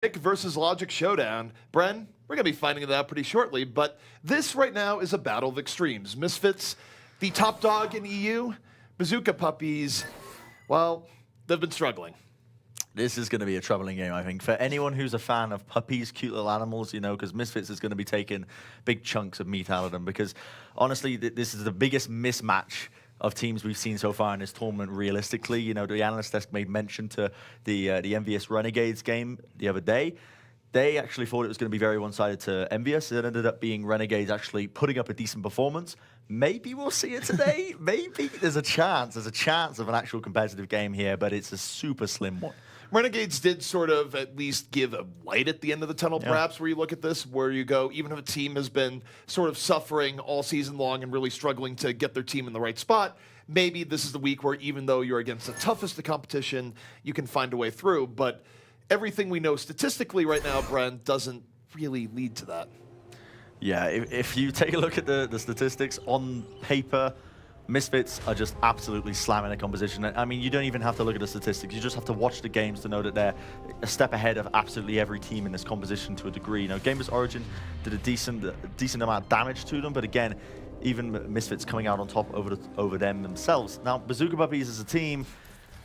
Pick versus Logic showdown. Bren, we're going to be finding that out pretty shortly, but this right now is a battle of extremes. Misfits, the top dog in EU. Bazooka Puppiez, well, they've been struggling. This is going to be a troubling game, I think, for anyone who's a fan of puppies, cute little animals, you know, because Misfits is going to be taking big chunks of meat out of them because, honestly, this is the biggest mismatch of teams we've seen so far in this tournament, realistically. You know, the Analysts desk made mention to the Envious Renegades game the other day. They actually thought it was going to be very one-sided to Envious. It ended up being Renegades actually putting up a decent performance. Maybe we'll see it today. Maybe there's a chance. There's a chance of an actual competitive game here, but it's a super slim one. Renegades did sort of at least give a light at the end of the tunnel, perhaps, where you look at this, where you go, even if a team has been sort of suffering all season long and really struggling to get their team in the right spot, maybe this is the week where even though you're against the toughest of competition, you can find a way through. But everything we know statistically right now, Bren, doesn't really lead to that. Yeah, if you take a look at the statistics on paper, Misfits are just absolutely slamming the composition. I mean, you don't even have to look at the statistics. You just have to watch the games to know that they're a step ahead of absolutely every team in this composition to a degree. You know, Gamers Origin did a decent amount of damage to them, but again, even Misfits coming out on top over them themselves. Now, Bazooka Puppiez as a team,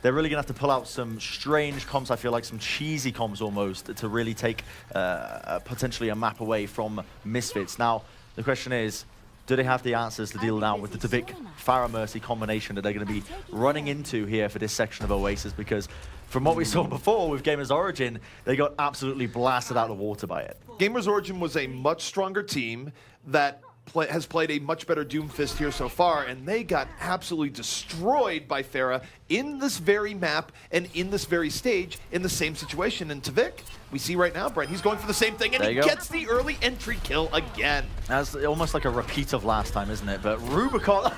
they're really going to have to pull out some strange comps, I feel like some cheesy comps almost, to really take potentially a map away from Misfits. Now, the question is, do they have the answers to deal now with the Tvik Pharah Mercy combination that they're going to be running into here for this section of Oasis? Because from what we saw before with Gamers Origin, they got absolutely blasted out of the water by it. Gamers Origin was a much stronger team that has played a much better Doomfist here so far, and they got absolutely destroyed by Pharah in this very map and in this very stage in the same situation. And Tvik, we see right now, Bren, he's going for the same thing, and he gets the early entry kill again. That's almost like a repeat of last time, isn't it? But Rubicon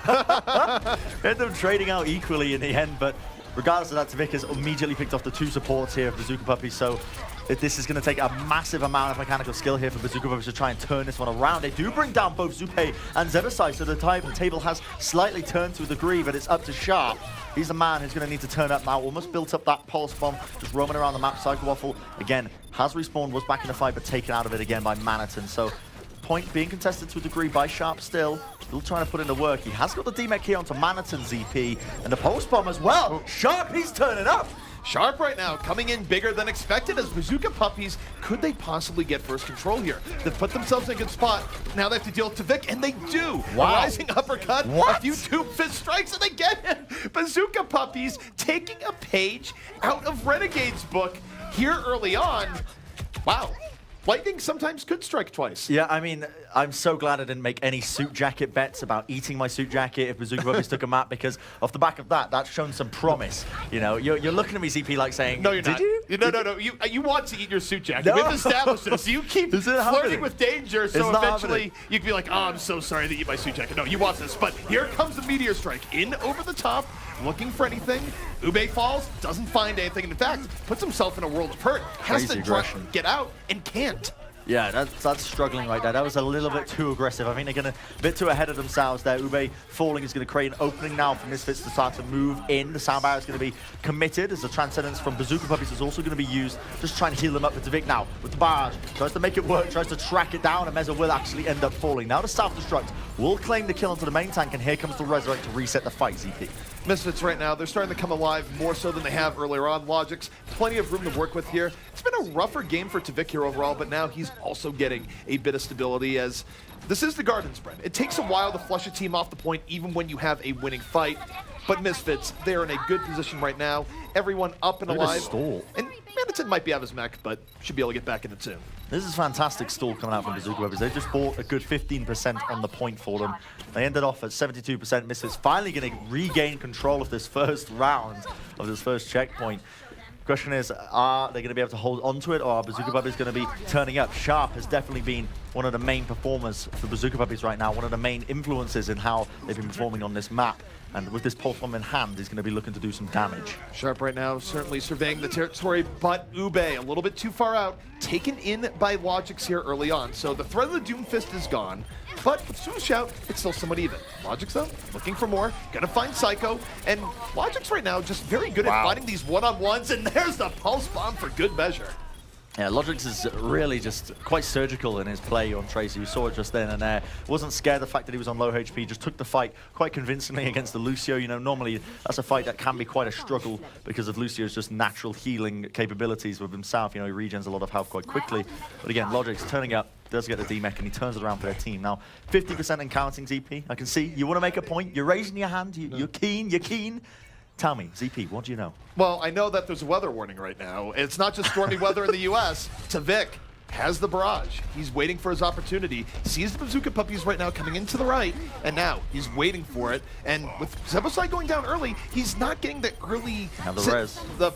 ended up trading out equally in the end, but regardless of that, Tvik has immediately picked off the two supports here of Bazooka Puppiez, so this is going to take a massive amount of mechanical skill here for Bazooka Puppiez to try and turn this one around. They do bring down both Zupe and Zebasai, so the table has slightly turned to a degree, but it's up to Sharp. He's the man who's going to need to turn up now. Almost built up that pulse bomb, just roaming around the map. Psycho Waffle, again, has respawned, was back in the fight, but taken out of it again by Maniton. So, point being contested to a degree by Sharp still trying to put in the work. He has got the DMEC here onto Maniton's EP, and the pulse bomb as well. Sharp, he's turning up. Sharp right now coming in bigger than expected as Bazooka Puppiez. Could they possibly get first control here? They've put themselves in a good spot. Now they have to deal with Tvik, and they do. Wow. A rising uppercut, a few Doomfist strikes, and they get him. Bazooka Puppiez taking a page out of Renegade's book here early on. Wow. Lightning sometimes could strike twice. Yeah, I mean, I'm so glad I didn't make any suit jacket bets about eating my suit jacket if Bazooka Puppiez took a map, because off the back of that, that's shown some promise. You know, you're looking at me, ZP, like saying, no, you're not. No. You want to eat your suit jacket. We've established this. You keep flirting with danger, so eventually you can be like, oh, I'm so sorry to eat my suit jacket. No, you want this. But here comes the Meteor Strike in over the top, looking for anything. Ube falls, doesn't find anything, and in fact, puts himself in a world of hurt. Has to try to get out and can't. Yeah, that's struggling right there. That was a little bit too aggressive. I think they're going to a bit too ahead of themselves there. Ube falling is going to create an opening now for Misfits to start to move in. The sound barrier is going to be committed as the Transcendence from Bazooka Puppiez is also going to be used. Just trying to heal them up with Tvik now with the barrage. Tries to make it work, tries to track it down, and Meza will actually end up falling. Now the self-destruct will claim the kill onto the main tank, and here comes the Resurrect to reset the fight, ZP. Misfits right now, they're starting to come alive more so than they have earlier on. Logic's plenty of room to work with here. It's been a rougher game for Tvik here overall, but now he's also getting a bit of stability as this is the Garden Spread. It takes a while to flush a team off the point even when you have a winning fight, but Misfits, they're in a good position right now. Everyone up and alive. And Maniton might be out of his mech, but should be able to get back in the tune. This is fantastic stall coming out from Bazooka Puppiez. They just bought a good 15% on the point for them. They ended off at 72%. Misfits finally going to regain control of this first round, of this first checkpoint. Question is, are they going to be able to hold onto it, or are Bazooka Puppiez going to be turning up? Sharp has definitely been one of the main performers for Bazooka Puppiez right now, one of the main influences in how they've been performing on this map. And with this pulse bomb in hand, he's going to be looking to do some damage. Sharp right now certainly surveying the territory, but Ube a little bit too far out, taken in by Logic's here early on. So the threat of the Doomfist is gone, but with Sumo Shout, it's still somewhat even. Logic's though, looking for more, gonna find Psycho, and Logic's right now just very good at finding these one-on-ones, and there's the pulse bomb for good measure. Yeah, Logix is really just quite surgical in his play on Tracer. You saw it just then and there. Wasn't scared of the fact that he was on low HP, just took the fight quite convincingly against the Lucio. You know, normally that's a fight that can be quite a struggle because of Lucio's just natural healing capabilities with himself. You know, he regens a lot of health quite quickly. But again, Logix turning up, does get the D-Mech, and he turns it around for their team. Now, 50% and counting, ZP. I can see you want to make a point. You're raising your hand. You're keen. Tell me, ZP, what do you know? Well, I know that there's a weather warning right now. It's not just stormy weather in the U.S. Tvik has the barrage. He's waiting for his opportunity. Sees the Bazooka Puppies right now coming into the right, and now he's waiting for it. And with Zebosai going down early, he's not getting the early... the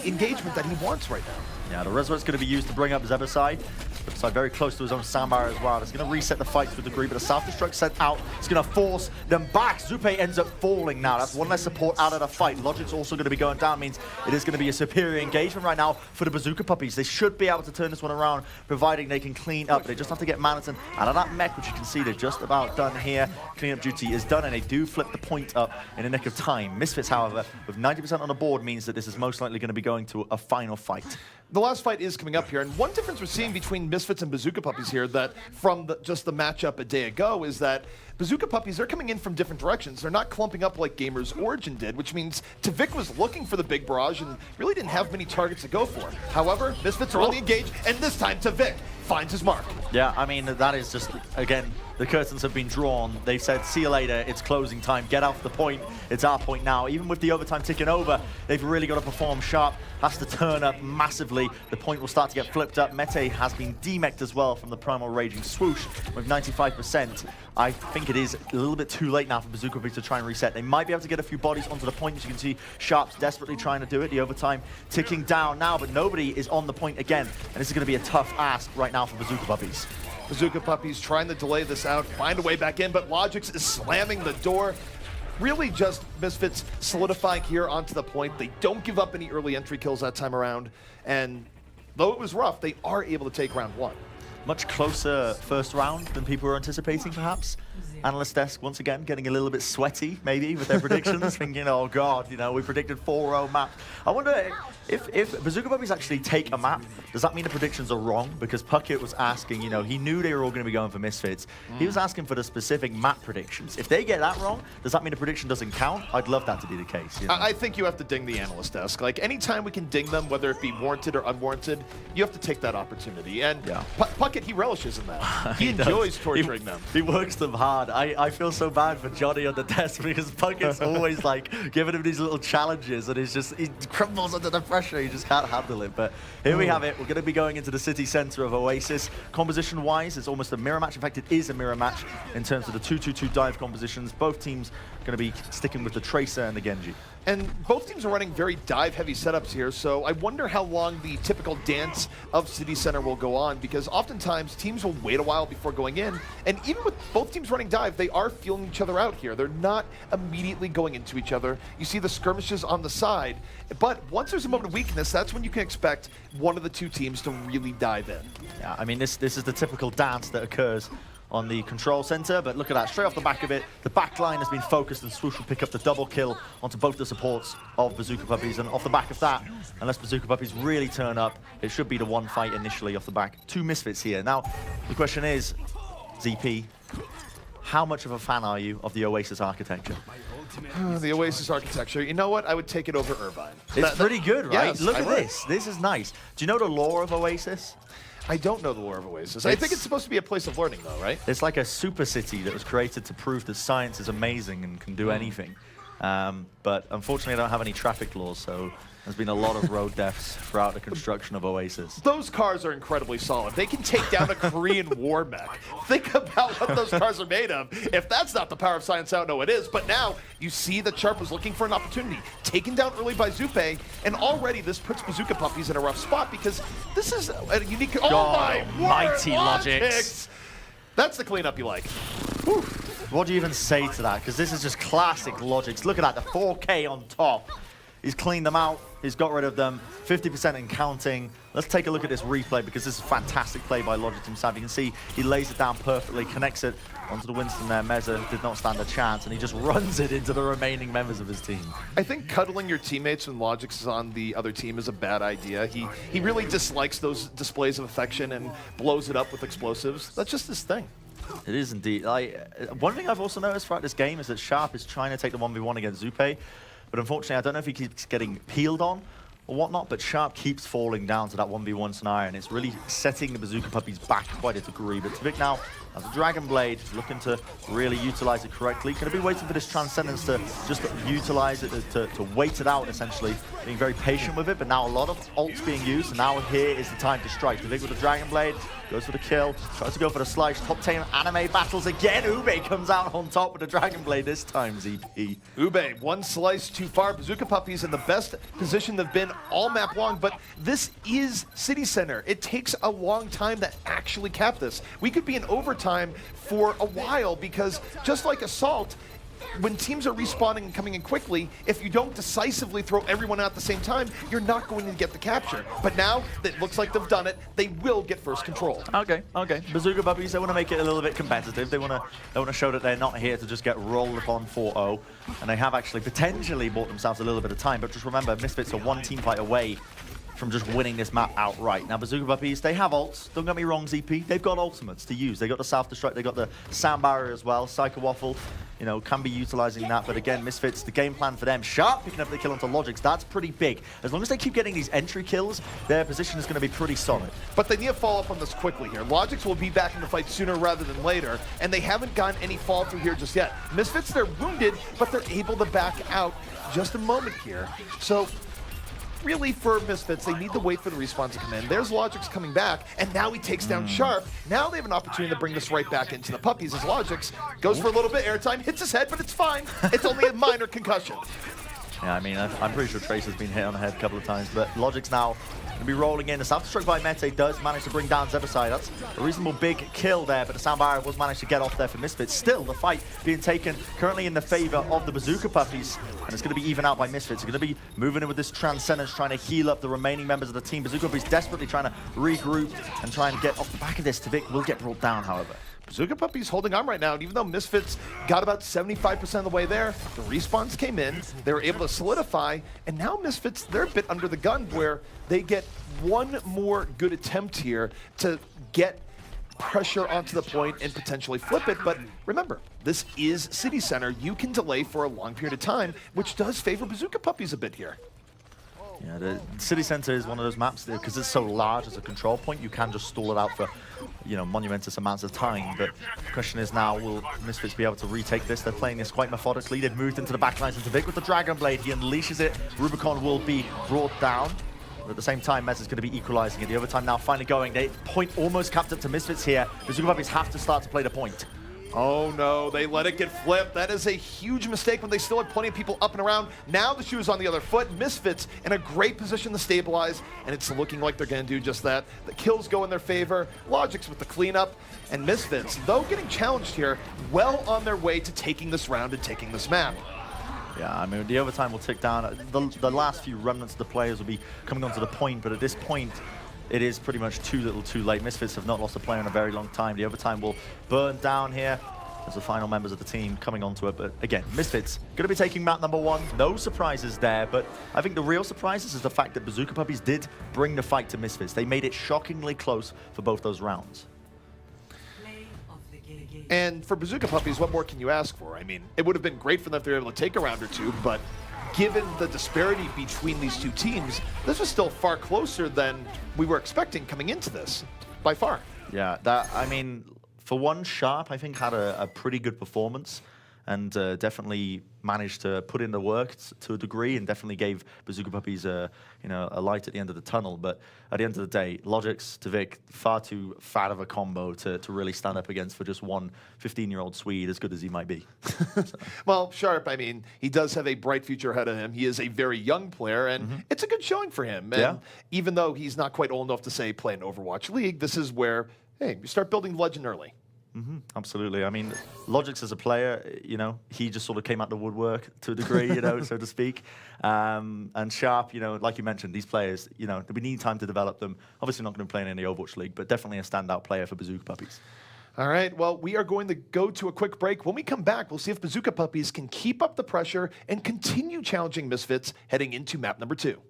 engagement that he wants right now. Yeah, the Resurrect's going to be used to bring up Zebosai. Zebosai very close to his own soundbar as well. It's going to reset the fight to a degree, but a self-destruct sent out. It's going to force them back. Zupe ends up falling now. That's one less support out of the fight. Logic's also going to be going down. Means it is going to be a superior engagement right now for the Bazooka Puppies. They should be able to turn this one around, providing they can clean up. They just have to get Manaton out of that mech, which you can see they're just about done here. Cleanup duty is done, and they do flip the point up in the nick of time. Misfits, however, with 90% on the board, means that this is most likely going to be going to a final fight. The last fight is coming up here, and one difference we're seeing between Misfits and Bazooka Puppies here that from just the matchup a day ago is that Bazooka Puppies, they're coming in from different directions. They're not clumping up like Gamers Origin did, which means Tvik was looking for the big barrage and really didn't have many targets to go for. However, Misfits are on the engage, and this time Tvik finds his mark. Yeah, I mean, that is just, again, the curtains have been drawn. They've said, see you later, it's closing time, get off the point, it's our point now. Even with the overtime ticking over, they've really got to perform sharp, has to turn up massively. The point will start to get flipped up. Mete has been demeched as well from the Primal Raging Swoosh with 95%. I think it is a little bit too late now for Bazooka Puppies to try and reset. They might be able to get a few bodies onto the point. As you can see, Sharp's desperately trying to do it. The overtime ticking down now, but nobody is on the point again. And this is going to be a tough ask right now for Bazooka Puppies. Bazooka Puppies trying to delay this out, find a way back in, but Logix is slamming the door. Really just Misfits solidifying here onto the point. They don't give up any early entry kills that time around. And though it was rough, they are able to take round one. Much closer first round than people were anticipating, perhaps. Analyst desk, once again, getting a little bit sweaty, maybe, with their predictions, thinking, oh, God, you know, we predicted 4-0 map. I wonder if Bazooka Puppies actually take a map, does that mean the predictions are wrong? Because Puckett was asking, you know, he knew they were all going to be going for Misfits. He was asking for the specific map predictions. If they get that wrong, does that mean the prediction doesn't count? I'd love that to be the case. You know? I think you have to ding the analyst desk. Like, anytime we can ding them, whether it be warranted or unwarranted, you have to take that opportunity. And yeah. Puckett, he relishes in that. He enjoys torturing them. He works them hard. I feel so bad for Johnny on the desk because Puckett's always like giving him these little challenges and he crumbles under the pressure. He just can't handle it. But here we have it. We're going to be going into the city center of Oasis. Composition-wise, it's almost a mirror match. In fact, it is a mirror match in terms of the 2-2-2 dive compositions. Both teams going to be sticking with the Tracer and the Genji. And both teams are running very dive-heavy setups here, so I wonder how long the typical dance of City Center will go on, because oftentimes teams will wait a while before going in, and even with both teams running dive, they are feeling each other out here. They're not immediately going into each other. You see the skirmishes on the side, but once there's a moment of weakness, that's when you can expect one of the two teams to really dive in. Yeah, I mean, this is the typical dance that occurs on the control center, but look at that, straight off the back of it, the back line has been focused and Swoosh will pick up the double kill onto both the supports of Bazooka Puppies, and off the back of that, unless Bazooka Puppies really turn up, it should be the one fight initially off the back. Two Misfits here. Now, the question is, ZP, how much of a fan are you of the Oasis architecture? The Oasis architecture, you know what? I would take it over Irvine. It's pretty good, right? Yes, look at this. This is nice. Do you know the lore of Oasis? I don't know the lore of Oasis. I think it's supposed to be a place of learning, though, right? It's like a super city that was created to prove that science is amazing and can do anything. But unfortunately, I don't have any traffic laws, so there's been a lot of road deaths throughout the construction of Oasis. Those cars are incredibly solid. They can take down a Korean war mech. Think about what those cars are made of. If that's not the power of science, I don't know what is. But now, you see that Sharp was looking for an opportunity. Taken down early by Zupe, and already this puts Bazooka Puppies in a rough spot because this is a unique... God, oh my mighty word, Logix. That's the cleanup you like. Whew. What do you even say to that? Because this is just classic Logix. Look at that, the 4K on top. He's cleaned them out. He's got rid of them. 50% and counting. Let's take a look at this replay because this is fantastic play by Logic himself. You can see he lays it down perfectly, connects it onto the Winston there. Meza did not stand a chance, and he just runs it into the remaining members of his team. I think cuddling your teammates when Logic's is on the other team is a bad idea. He really dislikes those displays of affection and blows it up with explosives. That's just his thing. It is indeed. One thing I've also noticed throughout this game is that Sharp is trying to take the 1v1 against Zupe, but unfortunately I don't know if he keeps getting peeled on or whatnot, but Sharp keeps falling down to that 1v1 scenario, and it's really setting the Bazooka Puppies back quite a degree. But Tvik now has a Dragon Blade, looking to really utilize it correctly. Going to be waiting for this Transcendence to just utilize it, to wait it out, essentially. Being very patient with it, but now a lot of ults being used, and now here is the time to strike. Tvik with the Dragon Blade, goes for the kill, tries to go for the slice. Top 10 anime battles again. Ube comes out on top with the Dragon Blade this time, ZP. Ube, one slice too far. Bazooka Puppies in the best position they've been all map long, but this is City Center. It takes a long time to actually cap this. We could be in overtime for a while because just like Assault, when teams are respawning and coming in quickly, if you don't decisively throw everyone out at the same time, you're not going to get the capture. But now that it looks like they've done it, they will get first control. Okay. Bazooka Puppies, they want to make it a little bit competitive. They want to show that they're not here to just get rolled upon 4-0. And they have actually potentially bought themselves a little bit of time. But just remember, Misfits are one team fight away from just winning this map outright. Now, Bazooka Puppies, they have ults. Don't get me wrong, ZP. They've got ultimates to use. They got the self-destruct. They got the sound barrier as well. Psycho Waffle, you know, can be utilizing that. But again, Misfits, the game plan for them, Sharp picking up the kill onto Logics. That's pretty big. As long as they keep getting these entry kills, their position is going to be pretty solid. But they need to follow up on this quickly here. Logics will be back in the fight sooner rather than later, and they haven't gotten any fall through here just yet. Misfits, they're wounded, but they're able to back out just a moment here. So really, for Misfits, they need to wait for the respawn to come in. There's Logix coming back, and now he takes down Sharp. Now they have an opportunity to bring this right back into the Puppies as Logix goes for a little bit airtime, hits his head, but it's fine. It's only a minor concussion. Yeah, I mean, I'm pretty sure Trace has been hit on the head a couple of times, but Logic's now going to be rolling in. The self-destruct by Mete does manage to bring down Zebasai. That's a reasonable big kill there, but the sound barrier was managed to get off there for Misfits. Still, the fight being taken currently in the favor of the Bazooka Puppies, and it's going to be even out by Misfits. They're going to be moving in with this Transcendence, trying to heal up the remaining members of the team. Bazooka Puppies desperately trying to regroup and try and get off the back of this. Tvik will get brought down, however. Bazooka Puppies holding on right now, and even though Misfits got about 75% of the way there, the respawns came in, they were able to solidify, and now Misfits, they're a bit under the gun where they get one more good attempt here to get pressure onto the point and potentially flip it. But remember, this is City Center. You can delay for a long period of time, which does favor Bazooka Puppies a bit here. Yeah, the City Center is one of those maps because it's so large as a control point, you can just stall it out for, you know, monumentous amounts of time. But the question is now, will Misfits be able to retake this? They're playing this quite methodically. They've moved into the backlines into Tvik with the Dragon Blade. He unleashes it. Rubicon will be brought down. But at the same time, Mez is going to be equalizing it. The overtime now finally going. They point almost capped up to Misfits here. The Bazooka Puppies have to start to play the point. Oh no, they let it get flipped. That is a huge mistake when they still had plenty of people up and around. Now the shoe is on the other foot. Misfits in a great position to stabilize, and it's looking like they're going to do just that. The kills go in their favor. Logix with the cleanup, and Misfits, though getting challenged here, well on their way to taking this round and taking this map. Yeah, I mean, the overtime will tick down. The last few remnants of the players will be coming onto the point, but at this point, it is pretty much too little too late. Misfits have not lost a player in a very long time. The overtime will burn down here as the final members of the team coming onto it. But again, Misfits going to be taking map number 1. No surprises there, but I think the real surprises is the fact that Bazooka Puppies did bring the fight to Misfits. They made it shockingly close for both those rounds. And for Bazooka Puppies, what more can you ask for? I mean, it would have been great for them if they were able to take a round or two, but given the disparity between these two teams, this was still far closer than we were expecting coming into this, by far. Yeah, that, I mean, for one, Sharp, I think, had a pretty good performance and definitely managed to put in the work to a degree and definitely gave Bazooka Puppies a light at the end of the tunnel. But at the end of the day, Logix, Tvik, far too fat of a combo to really stand up against for just one 15-year-old Swede, as good as he might be. Well, Sharp, I mean, he does have a bright future ahead of him. He is a very young player, and it's a good showing for him. And even though he's not quite old enough to, say, play an Overwatch League, this is where, hey, you start building legend early. Absolutely. I mean, Logix as a player, you know, he just sort of came out the woodwork to a degree, you know, so to speak. And Sharp, you know, like you mentioned, these players, you know, we need time to develop them. Obviously not going to play in any Overwatch League, but definitely a standout player for Bazooka Puppiez. All right, well, we are going to go to a quick break. When we come back, we'll see if Bazooka Puppiez can keep up the pressure and continue challenging Misfits heading into map number 2.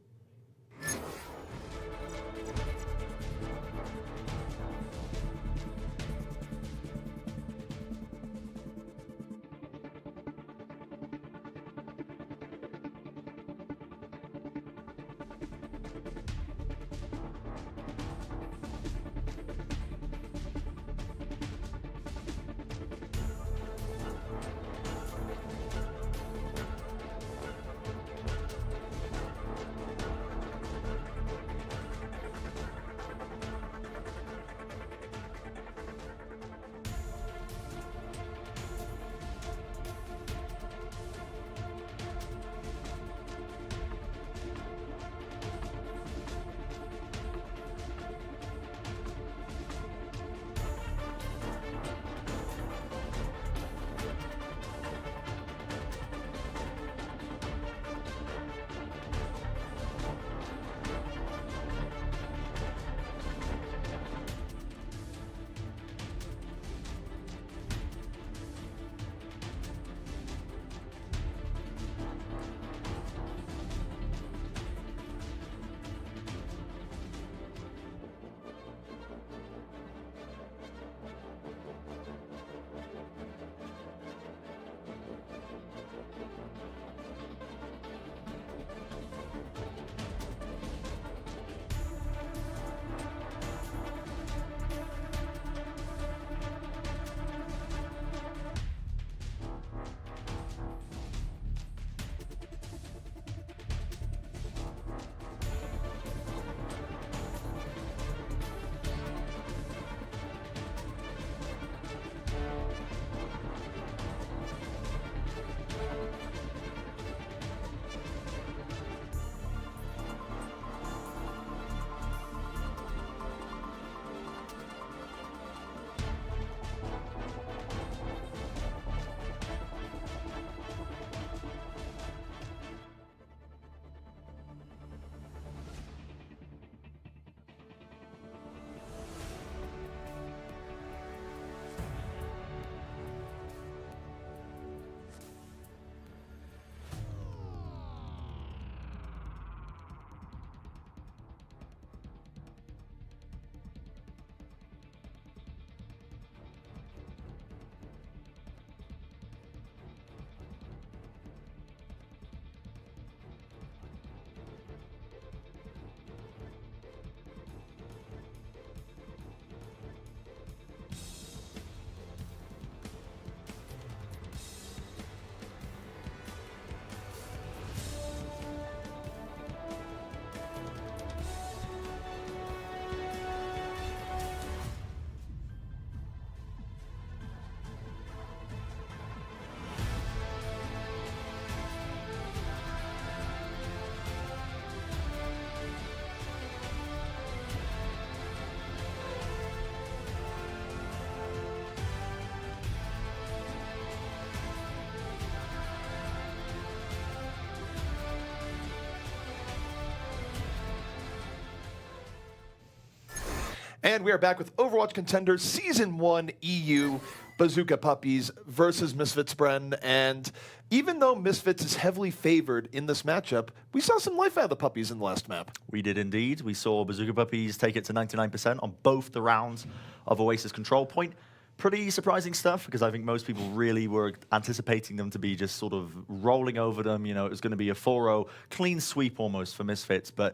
And we are back with Overwatch Contenders Season 1 EU Bazooka Puppiez versus Misfits Bren. And even though Misfits is heavily favored in this matchup, we saw some life out of the Puppies in the last map. We did indeed. We saw Bazooka Puppiez take it to 99% on both the rounds of Oasis Control Point. Pretty surprising stuff, because I think most people really were anticipating them to be just sort of rolling over them. You know, it was going to be a 4-0 clean sweep almost for Misfits. But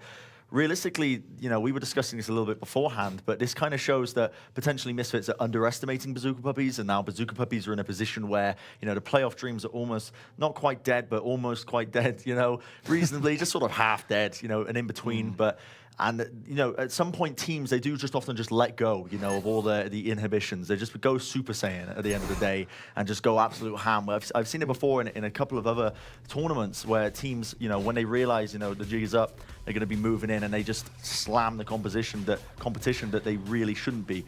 realistically, you know, we were discussing this a little bit beforehand, but this kind of shows that potentially Misfits are underestimating Bazooka Puppiez, and now Bazooka Puppiez are in a position where, you know, the playoff dreams are almost not quite dead, but almost quite dead, you know, reasonably, just sort of half dead, you know, and in between. And, you know, at some point, teams, they do just often just let go, you know, of all the inhibitions. They just go Super Saiyan at the end of the day and just go absolute ham. I've seen it before in a couple of other tournaments where teams, you know, when they realize, you know, the jig is up, they're going to be moving in, and they just slam the competition that they really shouldn't be.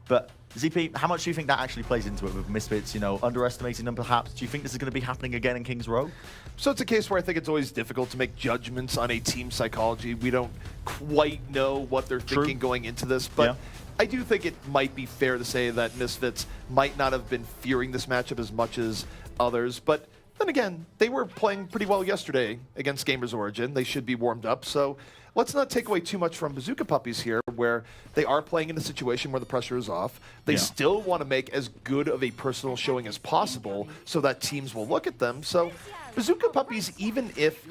But ZP, how much do you think that actually plays into it with Misfits, you know, underestimating them perhaps? Do you think this is going to be happening again in Kings Row? So it's a case where I think it's always difficult to make judgments on a team psychology. We don't quite know what they're thinking going into this, but I do think it might be fair to say that Misfits might not have been fearing this matchup as much as others, but then again, they were playing pretty well yesterday against Gamers Origin. They should be warmed up, so let's not take away too much from Bazooka Puppiez here, where they are playing in a situation where the pressure is off. They still want to make as good of a personal showing as possible so that teams will look at them. So Bazooka Puppiez, even if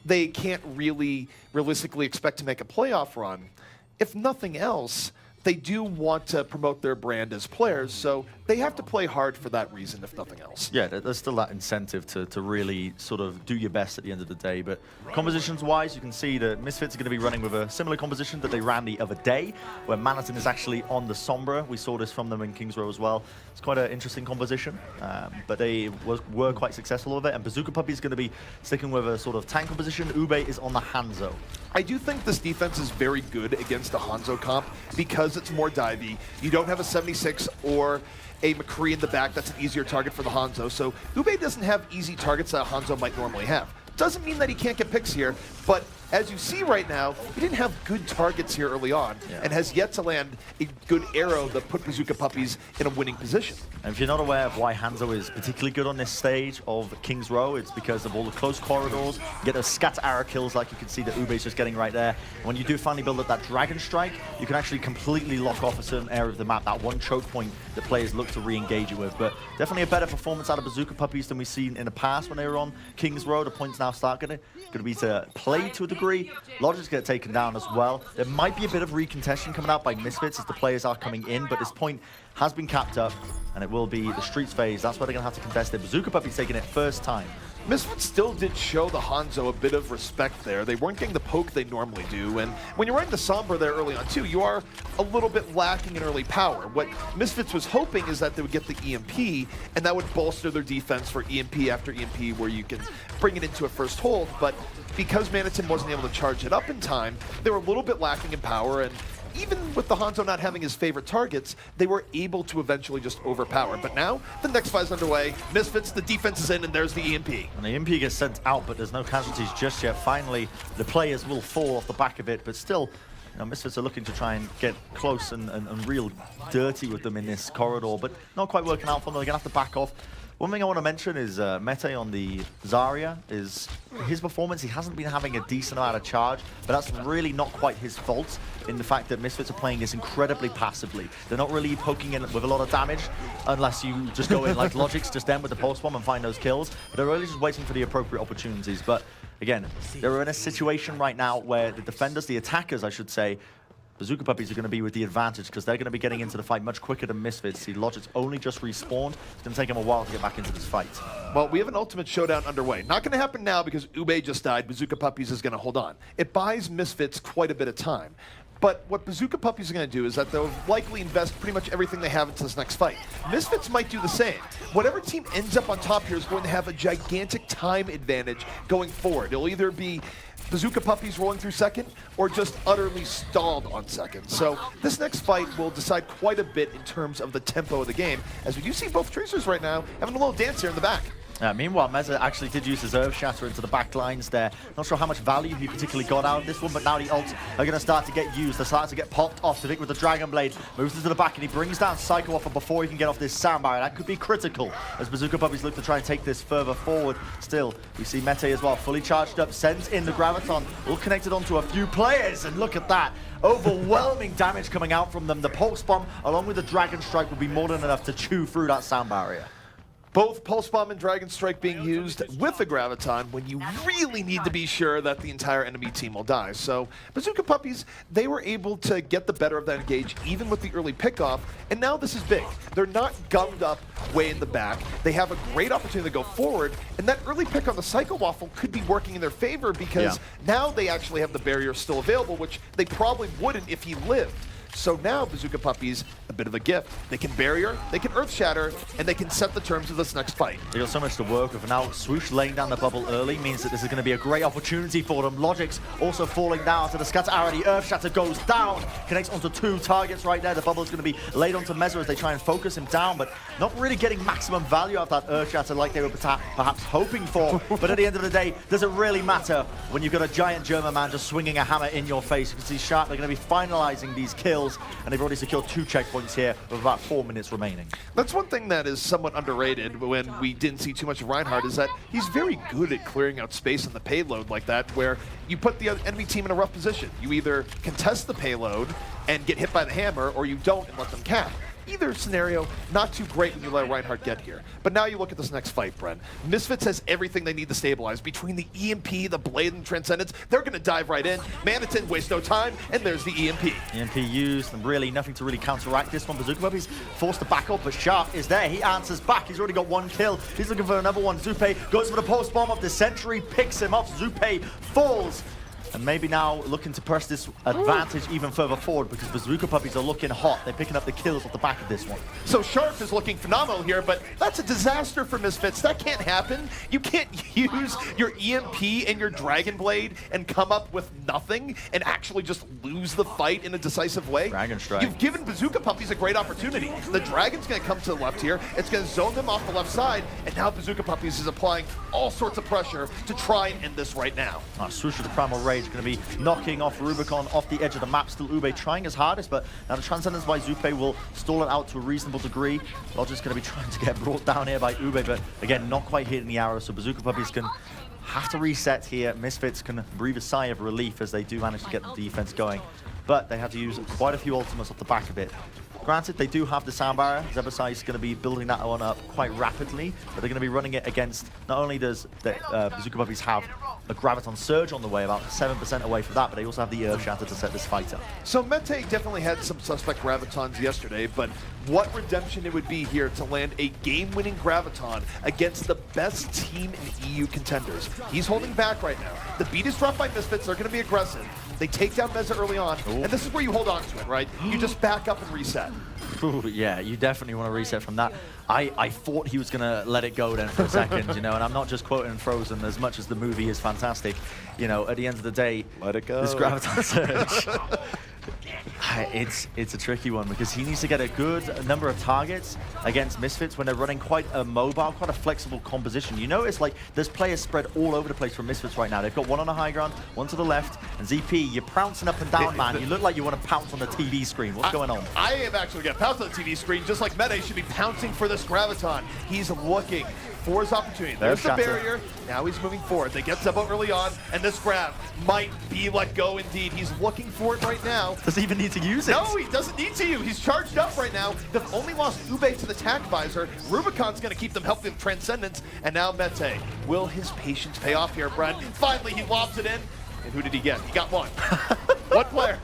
they can't really realistically expect to make a playoff run, if nothing else, they do want to promote their brand as players, so they have to play hard for that reason, if nothing else. Yeah, there's still that incentive to really sort of do your best at the end of the day. But compositions-wise, you can see that Misfits are going to be running with a similar composition that they ran the other day, where Manhattan is actually on the Sombra. We saw this from them in Kings Row as well. It's quite an interesting composition, but they were quite successful with it. And Bazooka Puppiez is going to be sticking with a sort of tank composition. Ube is on the Hanzo. I do think this defense is very good against the Hanzo comp because it's more divey. You don't have a 76 or a McCree in the back. That's an easier target for the Hanzo. So Ube doesn't have easy targets that Hanzo might normally have. Doesn't mean that he can't get picks here, but as you see right now, he didn't have good targets here early on and has yet to land a good arrow that put Bazooka Puppiez in a winning position. And if you're not aware of why Hanzo is particularly good on this stage of Kings Row, it's because of all the close corridors. You get those scatter arrow kills like you can see that Ube's just getting right there. And when you do finally build up that Dragon Strike, you can actually completely lock off a certain area of the map, that one choke point that players look to re-engage you with. But definitely a better performance out of Bazooka Puppiez than we've seen in the past when they were on Kings Row. The points now start going to be to play to a degree. Logic's get taken down as well. There might be a bit of recontention coming out by Misfits as the players are coming in, but this point has been capped up, and it will be the Streets phase. That's where they're going to have to contest it. Bazooka Puppiez taking it first time. Misfits still did show the Hanzo a bit of respect there. They weren't getting the poke they normally do, and when you're running the Sombra there early on too, you are a little bit lacking in early power. What Misfits was hoping is that they would get the EMP, and that would bolster their defense for EMP after EMP, where you can bring it into a first hold, but because Manhattan wasn't able to charge it up in time, they were a little bit lacking in power, and even with the Hanzo not having his favorite targets, they were able to eventually just overpower. But now, the next fight is underway. Misfits, the defense is in, and there's the EMP. And the EMP gets sent out, but there's no casualties just yet. Finally, the players will fall off the back of it, but still, you know, Misfits are looking to try and get close and real dirty with them in this corridor, but not quite working out for them. They're going to have to back off. One thing I want to mention is Mete on the Zarya is his performance. He hasn't been having a decent amount of charge, but that's really not quite his fault in the fact that Misfits are playing this incredibly passively. They're not really poking in with a lot of damage unless you just go in like Logic's just then with the pulse bomb and find those kills. But they're really just waiting for the appropriate opportunities. But again, they're in a situation right now where the defenders, the attackers, I should say, Bazooka Puppiez are going to be with the advantage because they're going to be getting into the fight much quicker than Misfits. See, Logic's only just respawned. It's going to take him a while to get back into this fight. Well, we have an ultimate showdown underway. Not going to happen now because Ube just died. Bazooka Puppiez is going to hold on. It buys Misfits quite a bit of time. But what Bazooka Puppiez are going to do is that they'll likely invest pretty much everything they have into this next fight. Misfits might do the same. Whatever team ends up on top here is going to have a gigantic time advantage going forward. It'll either be Bazooka Puppiez rolling through second or just utterly stalled on second. So this next fight will decide quite a bit in terms of the tempo of the game, as we do see both Tracers right now having a little dance here in the back. Meanwhile, Meza actually did use his Earth Shatter into the back lines there. Not sure how much value he particularly got out of this one, but now the ults are going to start to get used. They're starting to get popped off. Civic with the Dragon Blade moves into the back, and he brings down Psycho Offer before he can get off this sound barrier. That could be critical as Bazooka Puppiez look to try and take this further forward. Still, we see Mete as well, fully charged up, sends in the Graviton, all connected onto a few players, and look at that. Overwhelming damage coming out from them. The Pulse Bomb, along with the Dragon Strike, will be more than enough to chew through that sound barrier. Both Pulse Bomb and Dragon Strike being used with the Graviton when you really need to be sure that the entire enemy team will die. So Bazooka Puppiez, they were able to get the better of that engage even with the early pickoff, and now this is big. They're not gummed up way in the back. They have a great opportunity to go forward, and that early pick on the Psycho Waffle could be working in their favor because now they actually have the barrier still available, which they probably wouldn't if he lived. So now Bazooka Puppiez, a bit of a gift. They can barrier, they can earth shatter, and they can set the terms of this next fight. They got so much to work with. Now, Swoosh laying down the bubble early means that this is going to be a great opportunity for them. Logic's also falling down to the scatter arrow. The earth shatter goes down, connects onto 2 targets right there. The bubble is going to be laid onto Meza as they try and focus him down, but not really getting maximum value out of that earth shatter like they were perhaps hoping for. But at the end of the day, does it really matter when you've got a giant German man just swinging a hammer in your face? You can see Sharp, they're going to be finalizing these kills, and they've already secured 2 checkpoints here with about 4 minutes remaining. That's one thing that is somewhat underrated when we didn't see too much of Reinhardt, is that he's very good at clearing out space on the payload like that, where you put the enemy team in a rough position. You either contest the payload and get hit by the hammer, or you don't and let them cap. Either scenario, not too great when you let Reinhardt get here. But now you look at this next fight, Bren. Misfits has everything they need to stabilize. Between the EMP, the Blade, and Transcendence, they're going to dive right in. Manatin wastes no time, and there's the EMP. EMP used, and really nothing to really counteract this one. Bazooka Puppiez forced to back up, but Sharp is there. He answers back. He's already got 1 kill. He's looking for another one. Zupe goes for the post bomb of the Sentry, picks him off. Zupe falls. And maybe now looking to press this advantage even further forward, because Bazooka Puppiez are looking hot. They're picking up the kills off the back of this one. So Sharp is looking phenomenal here, but that's a disaster for Misfits. That can't happen. You can't use your EMP and your Dragon Blade and come up with nothing and actually just lose the fight in a decisive way. Dragon Strike. You've given Bazooka Puppiez a great opportunity. The Dragon's going to come to the left here. It's going to zone them off the left side, and now Bazooka Puppiez is applying all sorts of pressure to try and end this right now. Swoosh with the Primal Rage going to be knocking off Rubicon off the edge of the map. Still Ube trying his hardest, but now the Transcendence by Zupe will stall it out to a reasonable degree. Logic's going to be trying to get brought down here by Ube, but again, not quite hitting the arrow, so Bazooka Puppiez can have to reset here. Misfits can breathe a sigh of relief as they do manage to get the defense going, but they have to use quite a few ultimates off the back of it. Granted, they do have the sound barrier. Zebasai is going to be building that one up quite rapidly, but they're going to be running it against, not only does the Bazooka Puppiez have a Graviton Surge on the way, about 7% away from that, but they also have the Earth Shatter to set this fight up. So Mente definitely had some suspect Gravitons yesterday, but what redemption it would be here to land a game-winning Graviton against the best team in EU Contenders. He's holding back right now. The beat is dropped by Misfits. They're going to be aggressive. They take down Meza early on, and this is where you hold on to it, right? You just back up and reset. Ooh, yeah, you definitely want to reset from that. I thought he was going to let it go then for a second, you know, and I'm not just quoting Frozen as much as the movie is fantastic. You know, at the end of the day, let it go. This Graviton Surge, it's a tricky one, because he needs to get a good number of targets against Misfits when they're running quite a mobile, quite a flexible composition. You notice, like, there's players spread all over the place from Misfits right now. They've got one on the high ground, one to the left, and ZP, you're pouncing up and down, man. You look like you want to pounce on the TV screen. What's going on? I am actually going to pounce on the TV screen, just like Mede should be pouncing for this Graviton. He's looking for his opportunity. There's the barrier. Now he's moving forward. They get Zebo early on, and this grab might be let go indeed. He's looking for it right now. Does he even need to use it? No, he doesn't need to. He's charged up right now. They've only lost Ube to the tack visor. Rubicon's going to keep them healthy with Transcendence, and now Mete. Will his patience pay off here, Bren? Finally, he lobs it in. And who did he get? He got one. One player.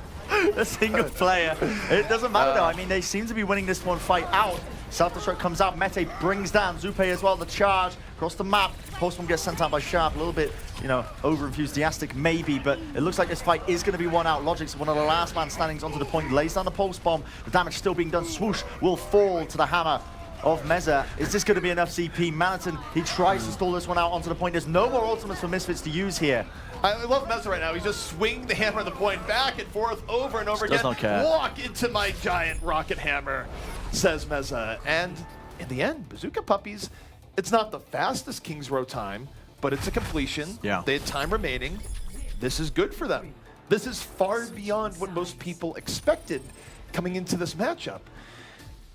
A single player. It doesn't matter though. I mean, they seem to be winning this one fight out. Self-destruct comes out. Mete brings down Zupe as well. The charge across the map. Postbomb gets sent out by Sharp. A little bit, you know, over-enthusiastic maybe, but it looks like this fight is going to be won out. Logic's one of the last man standings onto the point. Lays down the Postbomb. The damage still being done. Swoosh will fall to the hammer of Meza. Is this going to be enough CP? Manatin, he tries to stall this one out onto the point. There's no more ultimates for Misfits to use here. I love Meza right now. He's just swinging the hammer at the point back and forth over and over again. Not care. Walk into my giant rocket hammer, says Meza. And in the end, Bazooka Puppiez, it's not the fastest King's Row time, but it's a completion. Yeah. They had time remaining. This is good for them. This is far beyond what most people expected coming into this matchup.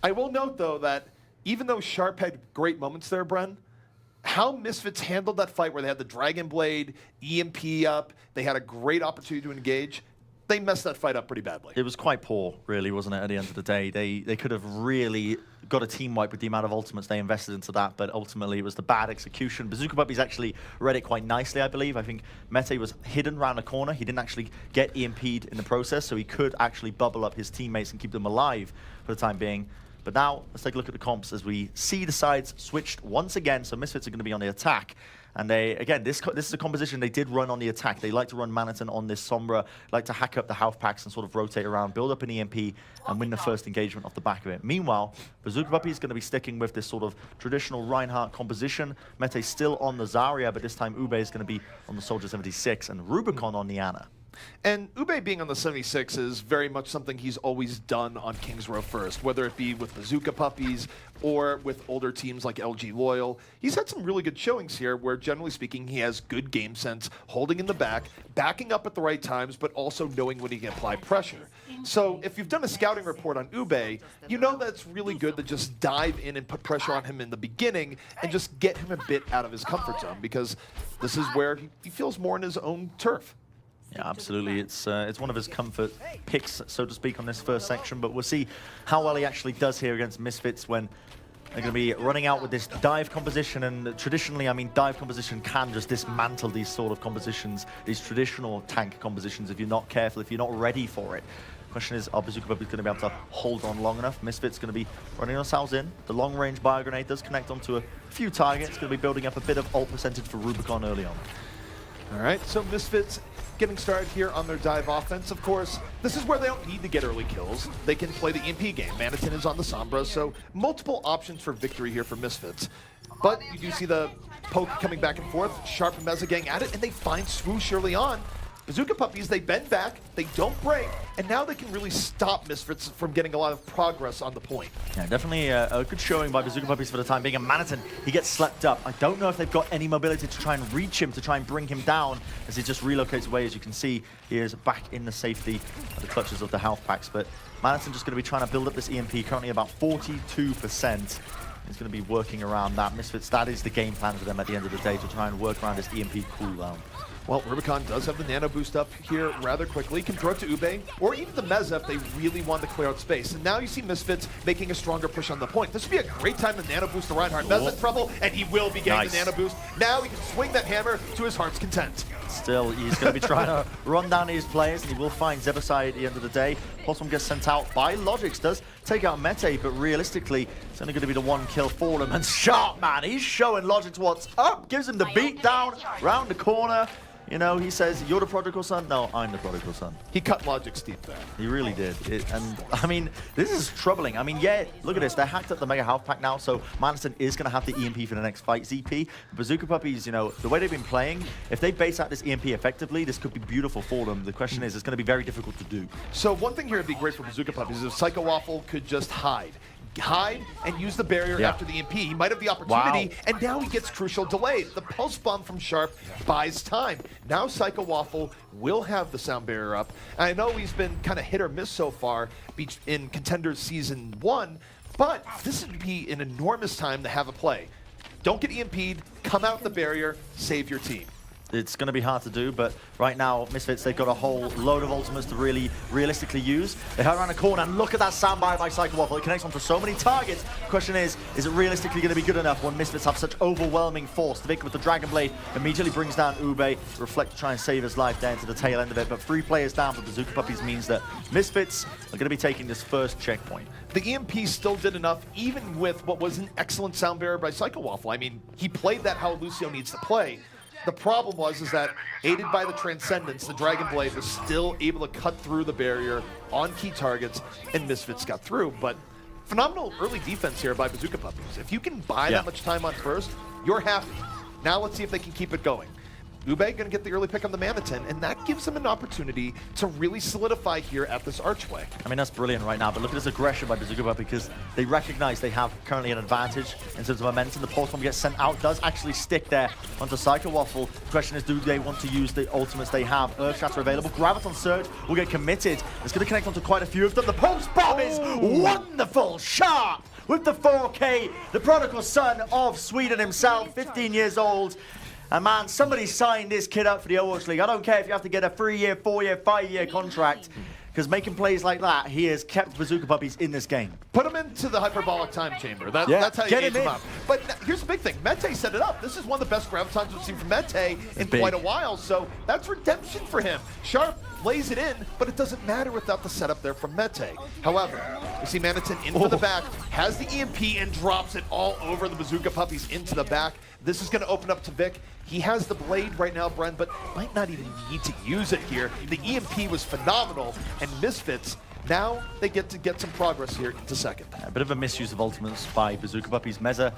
I will note, though, that even though Sharp had great moments there, Bren, how Misfits handled that fight where they had the Dragon Blade, EMP up, they had a great opportunity to engage, they messed that fight up pretty badly. It was quite poor, really, wasn't it, at the end of the day? They could have really got a team wipe with the amount of ultimates they invested into that, but ultimately it was the bad execution. Bazooka Puppiez actually read it quite nicely, I believe. I think Mete was hidden around the corner. He didn't actually get EMP'd in the process, so he could actually bubble up his teammates and keep them alive for the time being. But now, let's take a look at the comps as we see the sides switched once again. So Misfits are going to be on the attack. And they, again, this is a composition they did run on the attack. They like to run Manhattan on this Sombra, like to hack up the half packs and sort of rotate around, build up an EMP, and win the first engagement off the back of it. Meanwhile, Bazooka Puppiez is going to be sticking with this sort of traditional Reinhardt composition. Mete's still on the Zarya, but this time Ube is going to be on the Soldier 76 and Rubicon on the Ana. And Ube being on the 76 is very much something he's always done on Kings Row first, whether it be with Bazooka Puppies or with older teams like LG Loyal. He's had some really good showings here where, generally speaking, he has good game sense, holding in the back, backing up at the right times, but also knowing when he can apply pressure. So if you've done a scouting report on Ube, you know that it's really good to just dive in and put pressure on him in the beginning and just get him a bit out of his comfort zone, because this is where he feels more in his own turf. Yeah, absolutely. It's one of his comfort picks, so to speak, on this first section. But we'll see how well he actually does here against Misfits when they're going to be running out with this dive composition. And traditionally, I mean, dive composition can just dismantle these sort of compositions, these traditional tank compositions, if you're not careful, if you're not ready for it. Question is, are Bazooka Puppiez going to be able to hold on long enough? Misfits going to be running themselves in. The long-range bio grenade does connect onto a few targets. Going to be building up a bit of ult percentage for Rubicon early on. All right, so Misfits getting started here on their dive offense. Of course, this is where they don't need to get early kills. They can play the EMP game. Manhattan is on the Sombra, so multiple options for victory here for Misfits. But you do see the poke coming back and forth. Sharp and Meza gang at it, and they find Swoosh early on. Bazooka Puppies, they bend back, they don't break, and now they can really stop Misfits from getting a lot of progress on the point. Yeah, definitely a good showing by Bazooka Puppies for the time being. And Manhattan, he gets slept up. I don't know if they've got any mobility to try and reach him, to try and bring him down, as he just relocates away. As you can see, he is back in the safety of the clutches of the health packs. But Manhattan just going to be trying to build up this EMP, currently about 42%. He's going to be working around that. Misfits, that is the game plan for them at the end of the day, to try and work around this EMP cooldown. Well, Rubicon does have the nano boost up here rather quickly. Can throw it to Ube, or even the Meza if they really want to clear out space. And now you see Misfits making a stronger push on the point. This would be a great time to nano boost the Reinhardt. Meza in trouble, and he will be getting the nano boost. Now he can swing that hammer to his heart's content. Still, he's going to be trying to run down his players, and he will find Zebasai at the end of the day. Possum gets sent out by Logix, does take out Mete, but realistically, it's only going to be the one kill for him. And Sharp, man, he's showing Logix what's up, gives him the beat down round the corner. You know, he says, you're the prodigal son? No, I'm the prodigal son. He cut Logic's deep there. He really did. And, I mean, this is troubling. I mean, yeah, look at this. They're hacked up the Mega Health Pack now, so Manhattan is going to have the EMP for the next fight. ZP, Bazooka Puppies, you know, the way they've been playing, if they base out this EMP effectively, this could be beautiful for them. The question is, it's going to be very difficult to do. So one thing here would be great for Bazooka Puppies is if Psycho Waffle could just hide and use the barrier after the EMP. He might have the opportunity, and now he gets crucial delayed. The pulse bomb from Sharp buys time. Now Psycho Waffle will have the sound barrier up. And I know he's been kind of hit or miss so far in Contenders Season 1, but this would be an enormous time to have a play. Don't get EMP'd, come out the barrier, save your team. It's going to be hard to do, but right now, Misfits, they've got a whole load of ultimates to really realistically use. They head around the corner, and look at that soundbite by Psycho Waffle. It connects onto so many targets. The question is it realistically going to be good enough when Misfits have such overwhelming force? Vic with the Dragon Blade immediately brings down Ube. Reflect to try and save his life down to the tail end of it, but 3 players down for Bazooka Puppies means that Misfits are going to be taking this first checkpoint. The EMP still did enough, even with what was an excellent sound barrier by Psycho Waffle. I mean, he played that how Lucio needs to play. The problem was that, aided by the Transcendence, the Dragon Blade was still able to cut through the barrier on key targets, and Misfits got through. But phenomenal early defense here by Bazooka Puppies. If you can buy that much time on first, you're happy. Now let's see if they can keep it going. Ube going to get the early pick on the Manhattan, and that gives them an opportunity to really solidify here at this archway. I mean, that's brilliant right now, but look at this aggression by Bazooka Puppies, because they recognize they have currently an advantage in terms of momentum. The pulse bomb gets sent out, does actually stick there onto Psycho Waffle. The question is, do they want to use the ultimates they have? Earth Shatter available. Graviton Surge will get committed. It's going to connect onto quite a few of them. The pulse bomb is wonderful. Sharp with the 4K. The prodigal son of Sweden himself, 15 years old. And man, somebody signed this kid up for the Overwatch League. I don't care if you have to get a 3-year, 4-year, 5-year contract, because making plays like that, he has kept Bazooka Puppies in this game. Put him into the hyperbolic time chamber. That's how you get him up. But here's the big thing. Mete set it up. This is one of the best gravitons we've seen from Mete in quite a while, so that's redemption for him. Sharp lays it in, but it doesn't matter without the setup there from Mete. However, we see Manitin in for the back, has the EMP and drops it all over the Bazooka Puppies into the back. This is going to open up to Vic. He has the blade right now, Bren, but might not even need to use it here. The EMP was phenomenal, and Misfits, now they get to get some progress here into second. A bit of a misuse of ultimates by Bazooka Puppiez. Meza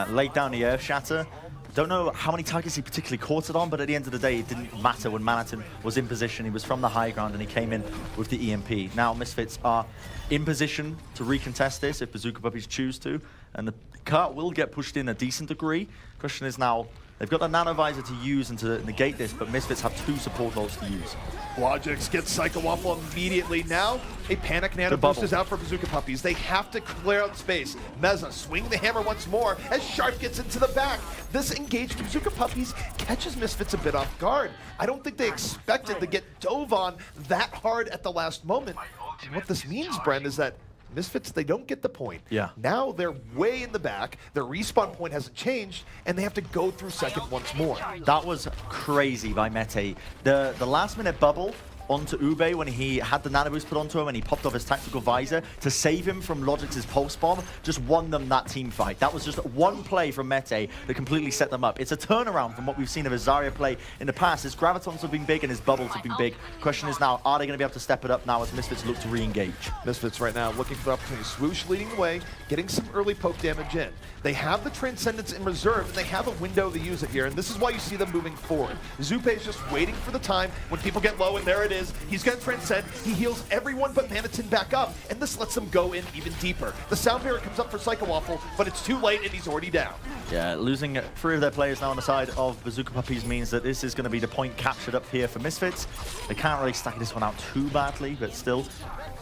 laid down the Earth Shatter. Don't know how many targets he particularly caught it on, but at the end of the day, it didn't matter when Manitin was in position. He was from the high ground and he came in with the EMP. Now Misfits are in position to recontest this if Bazooka Puppiez choose to, and the cart will get pushed in a decent degree. Question is now, they've got a nano visor to use and to negate this, but Misfits have 2 support ults to use. Logix gets Psycho Waffle immediately. Now, a panic nano boost is out for Bazooka Puppiez. They have to clear out space. Meza swinging the hammer once more as Sharp gets into the back. This engaged Bazooka Puppiez catches Misfits a bit off guard. I don't think they expected to get dove on that hard at the last moment. And what this means, Bren, is that Misfits, they don't get the point. Yeah. Now they're way in the back. Their respawn point hasn't changed, and they have to go through second once more. That was crazy by Mete. The last minute bubble onto Ube when he had the nano boost put onto him and he popped off his tactical visor to save him from Logix's pulse bomb just won them that team fight. That was just one play from Mete that completely set them up. It's a turnaround from what we've seen of his Zarya play in the past. His gravitons have been big and his bubbles have been big. Question is now, are they going to be able to step it up now as Misfits look to re-engage? Misfits right now looking for the opportunity. Swoosh leading the way, getting some early poke damage in. They have the Transcendence in reserve and they have a window to use it here, and this is why you see them moving forward. Zupe is just waiting for the time when people get low, and there it is. He's going to transcend. He heals everyone but Manitin back up, and this lets them go in even deeper. The sound barrier comes up for Psycho Waffle, but it's too late and he's already down. Yeah, losing 3 of their players now on the side of Bazooka Puppiez means that this is going to be the point captured up here for Misfits. They can't really stack this one out too badly, but still.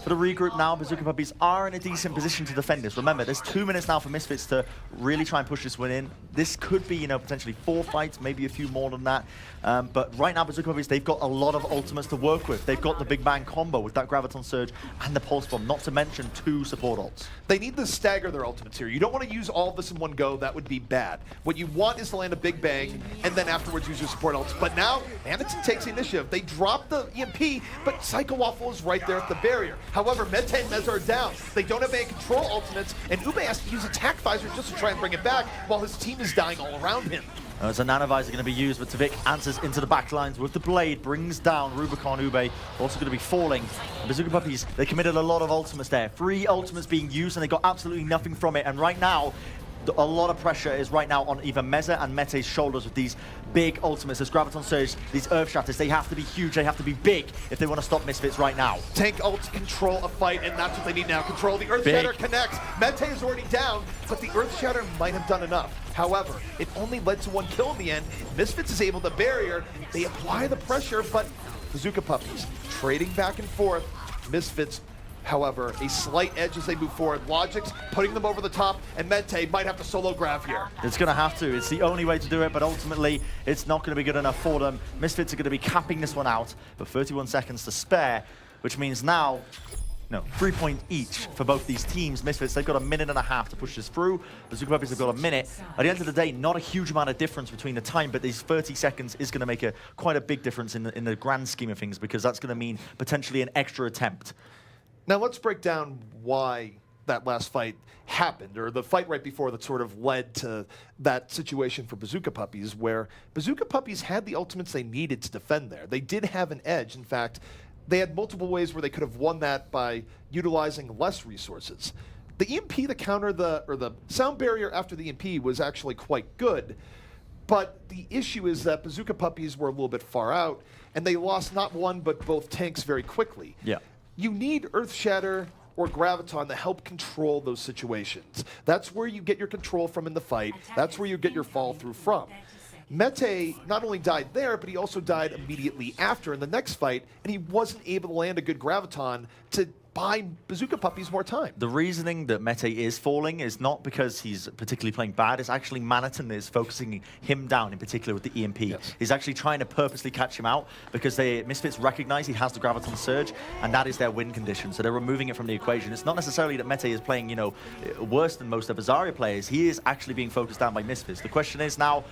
For the regroup now, Bazooka Puppiez are in a decent position to defend this. Remember, there's 2 minutes now for Misfits to really try and push this win in. This could be, potentially 4 fights, maybe a few more than that. But right now, Bazooka Puppiez, they've got a lot of ultimates to work with. They've got the Big Bang combo with that Graviton Surge and the Pulse Bomb, not to mention 2 support ults. They need to stagger their ultimates here. You don't want to use all of this in one go. That would be bad. What you want is to land a Big Bang and then afterwards use your support ults. But now, Manitin takes the initiative. They drop the EMP, but Psycho Waffle is right there at the barrier. However, Mete and Meza are down. They don't have any control ultimates, and Ube has to use attack visor just to try and bring it back while his team is dying all around him. It's a nano visor going to be used, but Tavik answers into the backlines with the blade, brings down Rubicon. Ube also going to be falling. And Bazooka Puppiez, they committed a lot of ultimates there. 3 ultimates being used, and they got absolutely nothing from it. And right now, a lot of pressure is right now on either Meza and Mete's shoulders with these big ultimates. This Graviton Surge, these Earth Shatters, they have to be huge, they have to be big if they want to stop Misfits right now. Tank ults control a fight, and that's what they need now. Control. The Earth Shatter connects. Mete is already down, but the Earth Shatter might have done enough. However, it only led to 1 kill in the end. Misfits is able to barrier. They apply the pressure, but Bazooka Puppiez trading back and forth. Misfits, however, a slight edge as they move forward. Logix putting them over the top, and Mete might have to solo grab here. It's going to have to. It's the only way to do it, but ultimately, it's not going to be good enough for them. Misfits are going to be capping this one out, but 31 seconds to spare, which means now, 3 points each for both these teams. Misfits, they've got 1.5 minutes to push this through. Bazooka Puppiez have got 1 minute. At the end of the day, not a huge amount of difference between the time, but these 30 seconds is going to make quite a big difference in the grand scheme of things, because that's going to mean potentially an extra attempt. Now let's break down why that last fight happened, or the fight right before that sort of led to that situation for Bazooka Puppiez, where Bazooka Puppiez had the ultimates they needed to defend there. They did have an edge. In fact, they had multiple ways where they could have won that by utilizing less resources. The EMP, the counter, the sound barrier after the EMP was actually quite good, but the issue is that Bazooka Puppiez were a little bit far out, and they lost not one but both tanks very quickly. Yeah. You need Earth Shatter or Graviton to help control those situations. That's where you get your control from in the fight. That's where you get your fall through from. Mete not only died there, but he also died immediately after in the next fight, and he wasn't able to land a good Graviton to buy Bazooka Puppiez more time. The reasoning that Mete is falling is not because he's particularly playing bad. It's actually Manitin is focusing him down, in particular with the EMP. Yes. He's actually trying to purposely catch him out because Misfits recognize he has the Graviton Surge, and that is their win condition. So they're removing it from the equation. It's not necessarily that Mete is playing, worse than most of Zarya players. He is actually being focused down by Misfits. The question is now,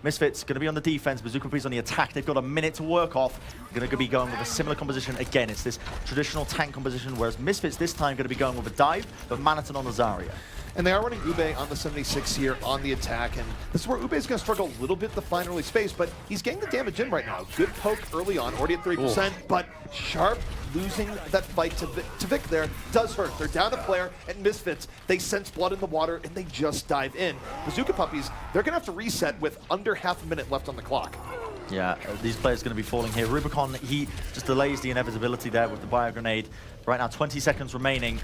Misfits going to be on the defense. Bazooka Puppiez on the attack. They've got a minute to work off. Going to be going with a similar composition. Again, it's this traditional tank composition, whereas Misfits this time going to be going with a dive, but Manhattan on the Zarya. And they are running Ube on the 76 here on the attack, and this is where Ube is going to struggle a little bit to find early space, but he's getting the damage in right now. Good poke early on, already at 3%, but Sharp losing that fight to Vic there does hurt. They're down a player, and Misfits, they sense blood in the water, and they just dive in. Bazooka Puppiez, they're going to have to reset with under half a minute left on the clock. Yeah, these players are going to be falling here. Rubicon, he just delays the inevitability there with the bio grenade. Right now, 20 seconds remaining.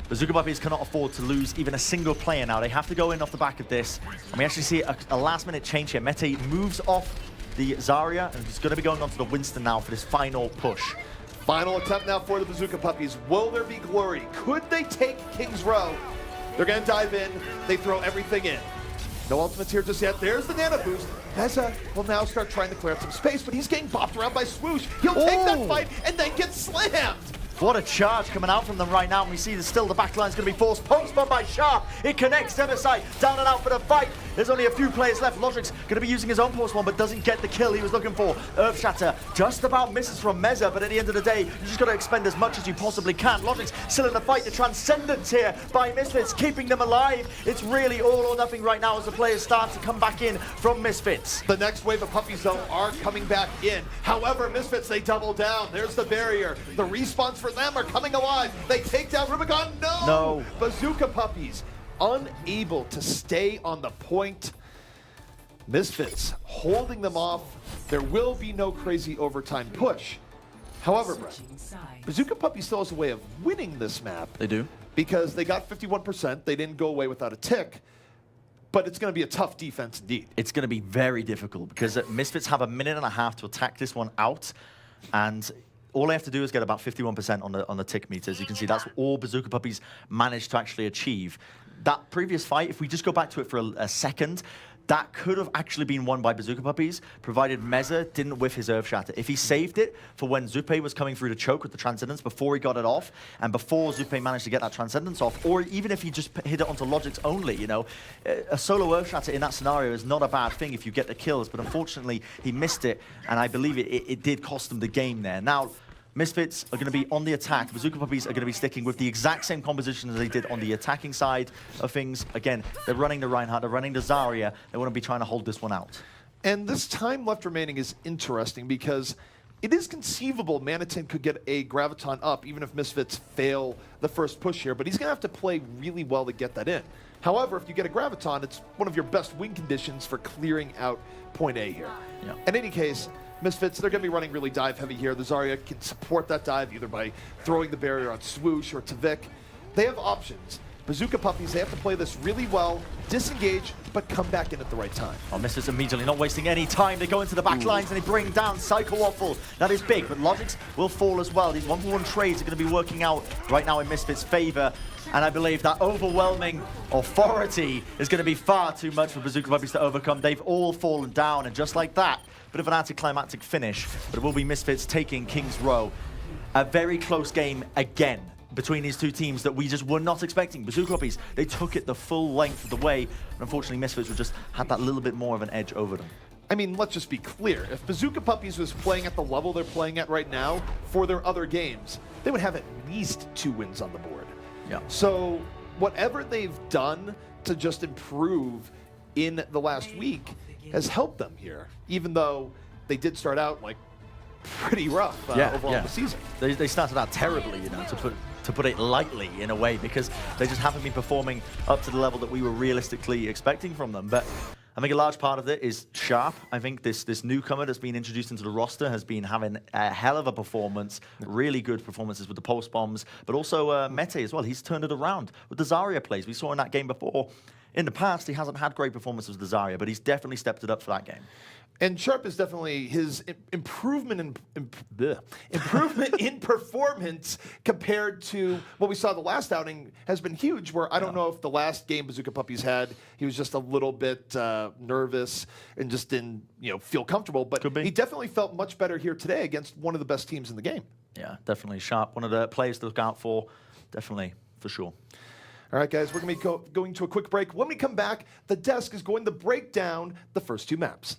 Bazooka Puppiez cannot afford to lose even a single player now. They have to go in off the back of this. And we actually see a last-minute change here. Mete moves off the Zarya, and he's going to be going on to the Winston now for this final push. Final attempt now for the Bazooka Puppiez. Will there be glory? Could they take King's Row? They're going to dive in. They throw everything in. No ultimates here just yet. There's the nano boost. Meza will now start trying to clear up some space, but he's getting bopped around by Swoosh. He'll take that fight and then get slammed. What a charge coming out from them right now. And we see that still the back line's going to be forced. Postman by Sharp. It connects Democide. Down and out for the fight. There's only a few players left. Logic's going to be using his own postman, but doesn't get the kill he was looking for. Earthshatter just about misses from Meza, but at the end of the day, you just got to expend as much as you possibly can. Logic's still in the fight. The Transcendence here by Misfits, keeping them alive. It's really all or nothing right now as the players start to come back in from Misfits. The next wave of Puppies, though, are coming back in. However, Misfits, they double down. There's the barrier. The respawns for them are coming alive. They take down Rubicon. No! Bazooka Puppiez unable to stay on the point. Misfits holding them off. There will be no crazy overtime push. However, Bren, Bazooka Puppiez still has a way of winning this map. They do. Because they got 51%. They didn't go away without a tick. But it's going to be a tough defense indeed. It's going to be very difficult because Misfits have a minute and a half to attack this one out. And all they have to do is get about 51% on the tick meters. You can see that's all Bazooka Puppiez managed to actually achieve. That previous fight, if we just go back to it for a second, that could have actually been won by Bazooka Puppiez, provided Meza didn't whiff his Earthshatter. If he saved it for when Zupe was coming through to choke with the Transcendence before he got it off, and before Zupe managed to get that Transcendence off, or even if he just hit it onto Logic's only, you know, a solo Earthshatter in that scenario is not a bad thing if you get the kills, but unfortunately, he missed it, and I believe it did cost him the game there. Now, Misfits are going to be on the attack. Bazooka Puppiez are going to be sticking with the exact same composition as they did on the attacking side of things. Again, they're running the Reinhardt, they're running the Zarya. They want to be trying to hold this one out. And this time left remaining is interesting because it is conceivable Manhattan could get a Graviton up even if Misfits fail the first push here, but he's going to have to play really well to get that in. However, if you get a Graviton, it's one of your best win conditions for clearing out point A here. Yeah. In any case, Misfits, they're going to be running really dive heavy here. The Zarya can support that dive either by throwing the barrier on Swoosh or to Vic. They have options. Bazooka Puppiez, they have to play this really well, disengage, but come back in at the right time. Oh, Misfits immediately not wasting any time. They go into the back lines and they bring down Psycho Waffle. That is big, but Logics will fall as well. These 1-for-1 trades are going to be working out right now in Misfits' favor. And I believe that overwhelming authority is going to be far too much for Bazooka Puppiez to overcome. They've all fallen down, and just like that, bit of an anticlimactic finish, but it will be Misfits taking King's Row. A very close game again between these two teams that we just were not expecting. Bazooka Puppiez, they took it the full length of the way, and unfortunately Misfits just had that little bit more of an edge over them. I mean, let's just be clear. If Bazooka Puppiez was playing at the level they're playing at right now for their other games, they would have at least 2 wins on the board. Yeah. So whatever they've done to just improve in the last week has helped them here, even though they did start out like pretty rough overall in the season. They started out terribly, you know, to put it lightly in a way, because they just haven't been performing up to the level that we were realistically expecting from them. But I think a large part of it is Sharp. I think this newcomer that's been introduced into the roster has been having a hell of a performance, really good performances with the post bombs, but also Mete as well. He's turned it around with the Zarya plays. We saw in that game before. In the past, he hasn't had great performances with the Zarya, but he's definitely stepped it up for that game. And Sharp is definitely his improvement in performance compared to what we saw the last outing has been huge, where I don't know if the last game Bazooka Puppiez had, he was just a little bit nervous and just didn't feel comfortable. But he definitely felt much better here today against one of the best teams in the game. Yeah, definitely Sharp. One of the players to look out for, definitely, for sure. All right, guys, we're going to be going to a quick break. When we come back, the desk is going to break down the first two maps.